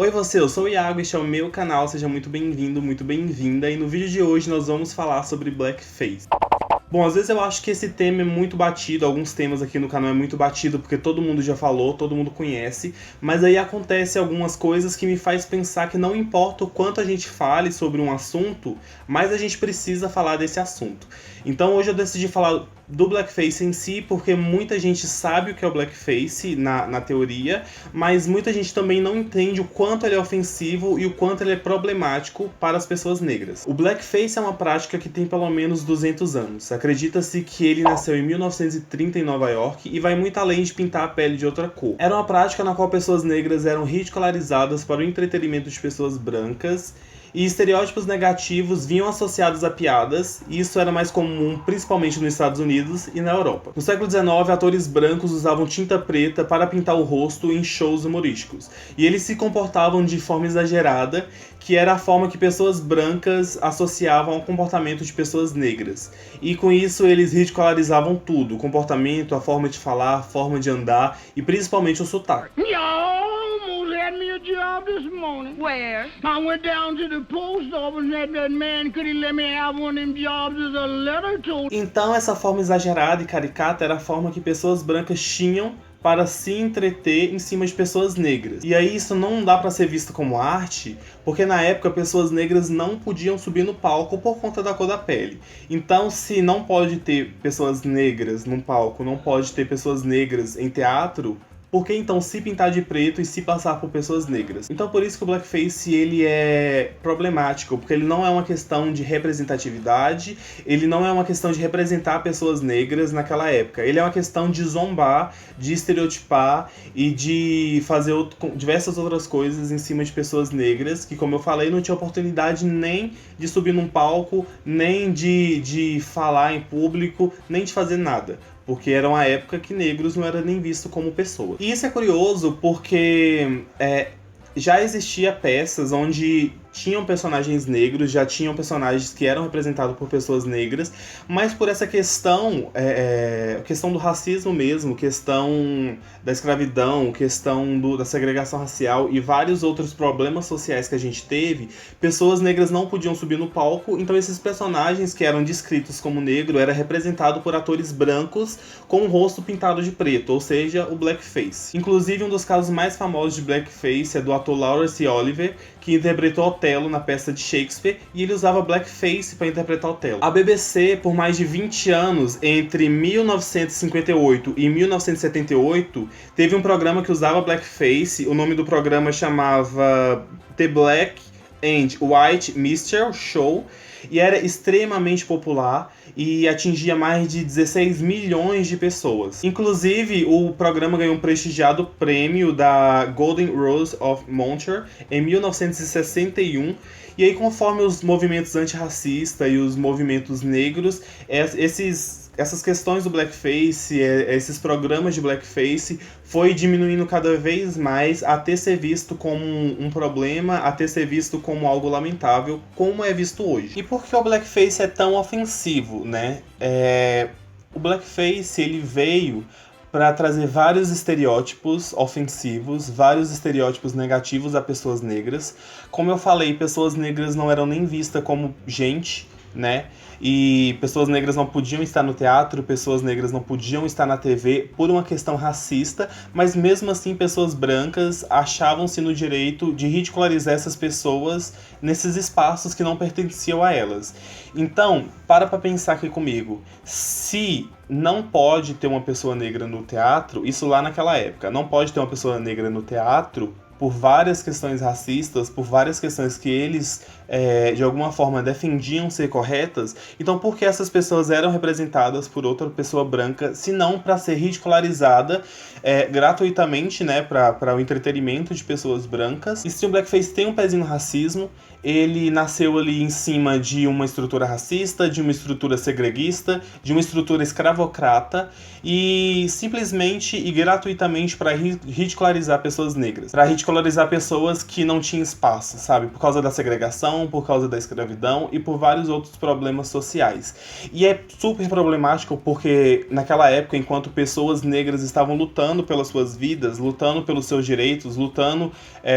Oi você, eu sou o Iago, este é o meu canal, seja muito bem-vindo, muito bem-vinda, e no vídeo de hoje nós vamos falar sobre blackface. Bom, às vezes eu acho que esse tema é muito batido, alguns temas aqui no canal é muito batido porque todo mundo já falou, todo mundo conhece, mas aí acontece algumas coisas que me faz pensar que não importa o quanto a gente fale sobre um assunto, mas a gente precisa falar desse assunto. Então hoje eu decidi falar do blackface em si, porque muita gente sabe o que é o blackface na teoria, mas muita gente também não entende o quanto ele é ofensivo e o quanto ele é problemático para as pessoas negras. O blackface é uma prática que tem pelo menos 200 anos. Acredita-se que ele nasceu em 1930 em Nova York e vai muito além de pintar a pele de outra cor. Era uma prática na qual pessoas negras eram ridicularizadas para o entretenimento de pessoas brancas, e estereótipos negativos vinham associados a piadas, e isso era mais comum principalmente nos Estados Unidos e na Europa. No século XIX, atores brancos usavam tinta preta para pintar o rosto em shows humorísticos, e eles se comportavam de forma exagerada, que era a forma que pessoas brancas associavam ao comportamento de pessoas negras. E com isso eles ridicularizavam tudo, o comportamento, a forma de falar, a forma de andar e principalmente o sotaque. Had me a job this morning. Where? I went down to the post office and asked that man could he let me have one of them jobs as a letter to. Então essa forma exagerada e caricata era a forma que pessoas brancas tinham para se entreter em cima de pessoas negras. E aí isso não dá para ser visto como arte, porque na época pessoas negras não podiam subir no palco por conta da cor da pele. Então se não pode ter pessoas negras num palco, não pode ter pessoas negras em teatro, por que então se pintar de preto e se passar por pessoas negras? Então por isso que o blackface ele é problemático, porque ele não é uma questão de representatividade, ele não é uma questão de representar pessoas negras naquela época. Ele é uma questão de zombar, de estereotipar e de fazer diversas outras coisas em cima de pessoas negras, que como eu falei, não tinha oportunidade nem de subir num palco, nem de falar em público, nem de fazer nada. Porque era uma época que negros não eram nem vistos como pessoas. E isso é curioso porque já existia peças onde tinham personagens negros, já tinham personagens que eram representados por pessoas negras, mas por essa questão, questão do racismo mesmo, questão da escravidão, questão da segregação racial e vários outros problemas sociais que a gente teve, pessoas negras não podiam subir no palco, então esses personagens que eram descritos como negro era representado por atores brancos com o rosto pintado de preto, ou seja, o blackface. Inclusive, um dos casos mais famosos de blackface é do ator Laurence Olivier, que interpretou Otelo na peça de Shakespeare, e ele usava blackface para interpretar Otelo. A BBC, por mais de 20 anos, entre 1958 e 1978, teve um programa que usava blackface. O nome do programa chamava The Black and White Minstrel Show, e era extremamente popular e atingia mais de 16 milhões de pessoas. Inclusive, o programa ganhou um prestigiado prêmio da Golden Rose of Montreux em 1961. E aí, conforme os movimentos antirracistas e os movimentos negros, essas questões do blackface, esses programas de blackface, foi diminuindo cada vez mais até ser visto como um problema, até ser visto como algo lamentável, como é visto hoje. E por que o blackface é tão ofensivo, né? O blackface ele veio para trazer vários estereótipos ofensivos, vários estereótipos negativos a pessoas negras. Como eu falei, pessoas negras não eram nem vistas como gente, né? E pessoas negras não podiam estar no teatro, pessoas negras não podiam estar na TV por uma questão racista, mas mesmo assim pessoas brancas achavam-se no direito de ridicularizar essas pessoas nesses espaços que não pertenciam a elas. Então, para pensar aqui comigo, se não pode ter uma pessoa negra no teatro, isso lá naquela época, não pode ter uma pessoa negra no teatro por várias questões racistas, por várias questões que eles, de alguma forma, defendiam ser corretas, então por que essas pessoas eram representadas por outra pessoa branca, se não para ser ridicularizada gratuitamente, né, para o entretenimento de pessoas brancas? E se o blackface tem um pezinho no racismo, ele nasceu ali em cima de uma estrutura racista, de uma estrutura segreguista, de uma estrutura escravocrata, e simplesmente e gratuitamente para ridicularizar pessoas negras, para ridicularizar ridicularizar pessoas que não tinham espaço, sabe? Por causa da segregação, por causa da escravidão e por vários outros problemas sociais. E é super problemático porque naquela época, enquanto pessoas negras estavam lutando pelas suas vidas, lutando pelos seus direitos, lutando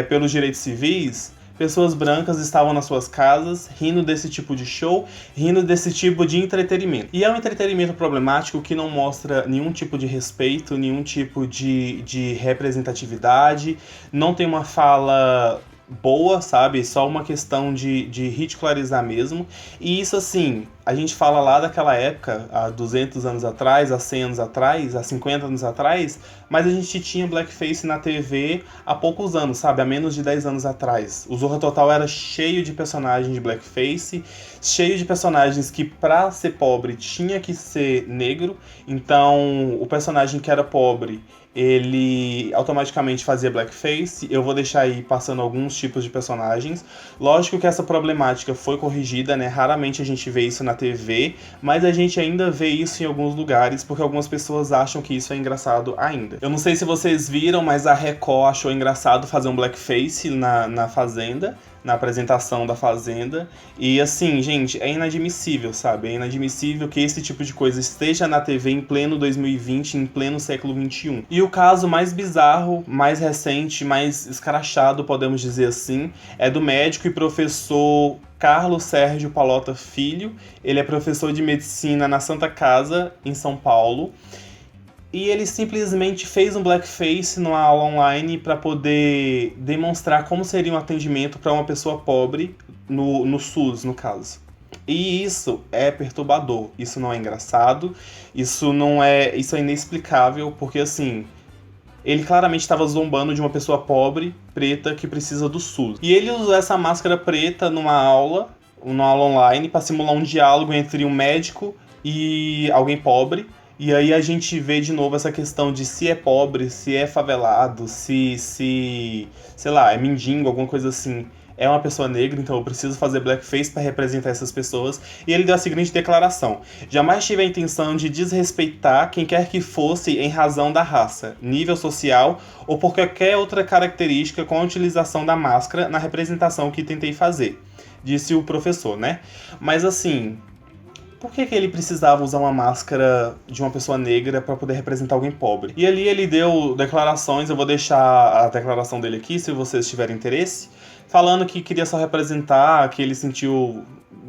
pelos direitos civis, pessoas brancas estavam nas suas casas, rindo desse tipo de show, rindo desse tipo de entretenimento. E é um entretenimento problemático que não mostra nenhum tipo de respeito, nenhum tipo de representatividade, não tem uma fala boa, sabe? Só uma questão de ridicularizar mesmo. E isso, assim, a gente fala lá daquela época, há 200 anos atrás, há 100 anos atrás, há 50 anos atrás, mas a gente tinha blackface na TV há poucos anos, sabe? Há menos de 10 anos atrás. O Zorra Total era cheio de personagens de blackface, cheio de personagens que, pra ser pobre, tinha que ser negro. Então, o personagem que era pobre, ele automaticamente fazia blackface. Eu vou deixar aí passando alguns tipos de personagens. Lógico que essa problemática foi corrigida, né? Raramente a gente vê isso na TV, mas a gente ainda vê isso em alguns lugares, porque algumas pessoas acham que isso é engraçado ainda. Eu não sei se vocês viram, mas a Record achou engraçado fazer um blackface na Fazenda, na apresentação da Fazenda. E assim, gente, é inadmissível, sabe? É inadmissível que esse tipo de coisa esteja na TV em pleno 2020, em pleno século XXI. E o caso mais bizarro, mais recente, mais escrachado, podemos dizer assim, é do médico e professor Carlos Sérgio Palota Filho. Ele é professor de medicina na Santa Casa, em São Paulo. E ele simplesmente fez um blackface numa aula online para poder demonstrar como seria um atendimento para uma pessoa pobre no SUS, no caso. E isso é perturbador, isso não é engraçado, isso é inexplicável, porque assim, ele claramente estava zombando de uma pessoa pobre, preta, que precisa do SUS. E ele usou essa máscara preta numa aula online para simular um diálogo entre um médico e alguém pobre. E aí a gente vê de novo essa questão de se é pobre, se é favelado, se sei lá, é mendigo, alguma coisa assim. É uma pessoa negra, então eu preciso fazer blackface para representar essas pessoas. E ele deu a seguinte declaração: jamais tive a intenção de desrespeitar quem quer que fosse em razão da raça, nível social ou por qualquer outra característica com a utilização da máscara na representação que tentei fazer, disse o professor, né? Mas assim, por que ele precisava usar uma máscara de uma pessoa negra para poder representar alguém pobre? E ali ele deu declarações, eu vou deixar a declaração dele aqui, se vocês tiverem interesse, falando que queria só representar, que ele sentiu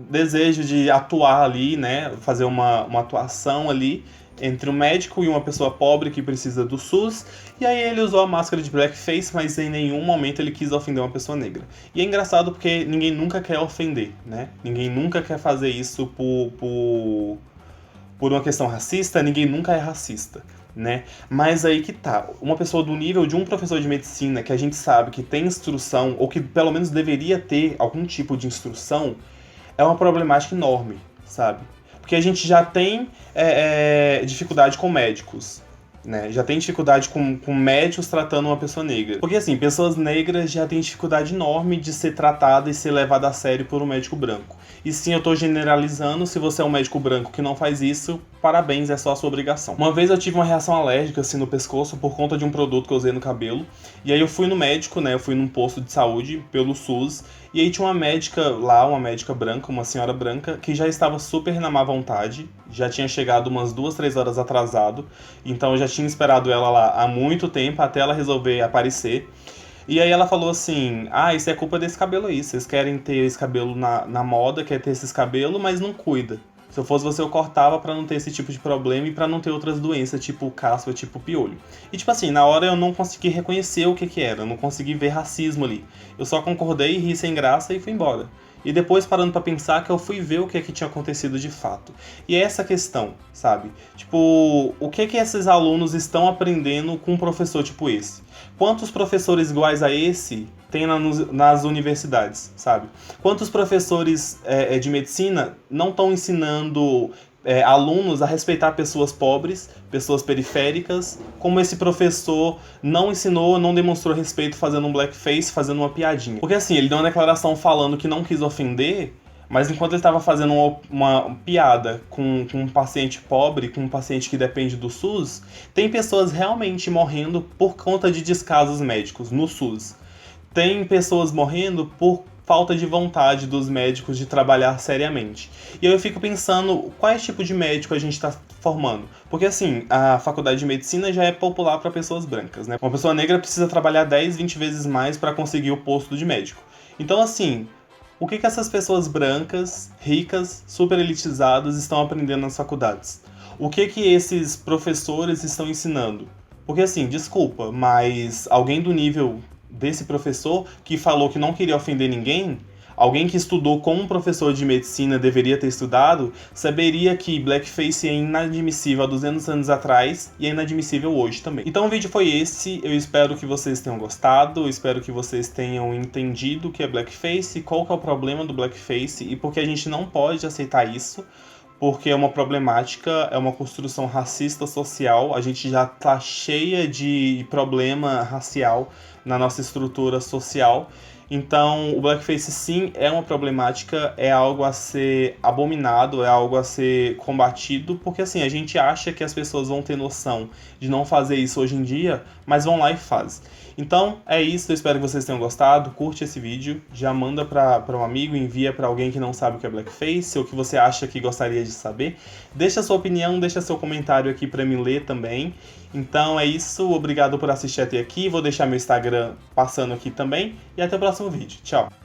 desejo de atuar ali, né, fazer uma atuação ali entre um médico e uma pessoa pobre que precisa do SUS. E aí ele usou a máscara de blackface, mas em nenhum momento ele quis ofender uma pessoa negra. E é engraçado porque ninguém nunca quer ofender, né? Ninguém nunca quer fazer isso por uma questão racista, ninguém nunca é racista, né? Mas aí que tá, uma pessoa do nível de um professor de medicina, que a gente sabe que tem instrução, ou que pelo menos deveria ter algum tipo de instrução, é uma problemática enorme, sabe? Porque a gente já tem dificuldade com médicos, né? Já tem dificuldade com médicos tratando uma pessoa negra. Porque assim, pessoas negras já têm dificuldade enorme de ser tratada e ser levada a sério por um médico branco. E sim, eu tô generalizando, se você é um médico branco que não faz isso, parabéns, é só a sua obrigação. Uma vez eu tive uma reação alérgica assim no pescoço por conta de um produto que eu usei no cabelo. E aí eu fui no médico, né? Eu fui num posto de saúde pelo SUS. E aí tinha uma médica lá, uma médica branca, uma senhora branca, que já estava super na má vontade. Já tinha chegado umas 2, 3 horas atrasado. Então eu já tinha esperado ela lá há muito tempo até ela resolver aparecer. E aí ela falou assim: isso é culpa desse cabelo aí. Vocês querem ter esse cabelo na moda, quer ter esses cabelos, mas não cuida. Se eu fosse você, eu cortava pra não ter esse tipo de problema e pra não ter outras doenças, tipo caspa, tipo piolho. E tipo assim, na hora eu não consegui reconhecer o que era, eu não consegui ver racismo ali. Eu só concordei, ri sem graça e fui embora. E depois, parando pra pensar, que eu fui ver o que tinha acontecido de fato. E é essa questão, sabe? Tipo, o que esses alunos estão aprendendo com um professor tipo esse? Quantos professores iguais a esse tem nas universidades, sabe? Quantos professores de medicina não estão ensinando alunos a respeitar pessoas pobres, pessoas periféricas, como esse professor não ensinou, não demonstrou respeito fazendo um blackface, fazendo uma piadinha. Porque assim, ele deu uma declaração falando que não quis ofender, mas enquanto ele estava fazendo uma piada com um paciente pobre, com um paciente que depende do SUS, tem pessoas realmente morrendo por conta de descasos médicos no SUS. tem pessoas morrendo por falta de vontade dos médicos de trabalhar seriamente. E aí eu fico pensando, qual tipo de médico a gente está formando? Porque assim, a faculdade de medicina já é popular para pessoas brancas, né? Uma pessoa negra precisa trabalhar 10, 20 vezes mais para conseguir o posto de médico. Então assim, o que essas pessoas brancas, ricas, super elitizadas estão aprendendo nas faculdades? O que esses professores estão ensinando? Porque assim, desculpa, mas alguém do nível desse professor que falou que não queria ofender ninguém, alguém que estudou como um professor de medicina deveria ter estudado, saberia que blackface é inadmissível há 200 anos atrás e é inadmissível hoje também. Então o vídeo foi esse, eu espero que vocês tenham gostado, eu espero que vocês tenham entendido o que é blackface, qual que é o problema do blackface e por que a gente não pode aceitar isso. Porque é uma problemática, é uma construção racista social, a gente já tá cheia de problema racial na nossa estrutura social. Então, o blackface sim é uma problemática, é algo a ser abominado, é algo a ser combatido, porque assim, a gente acha que as pessoas vão ter noção de não fazer isso hoje em dia, mas vão lá e fazem. Então, é isso, eu espero que vocês tenham gostado, curte esse vídeo, já manda para um amigo, envia para alguém que não sabe o que é blackface, ou que você acha que gostaria de saber. Deixa sua opinião, deixa seu comentário aqui para me ler também. Então é isso, obrigado por assistir até aqui, vou deixar meu Instagram passando aqui também, e até o próximo vídeo. Tchau!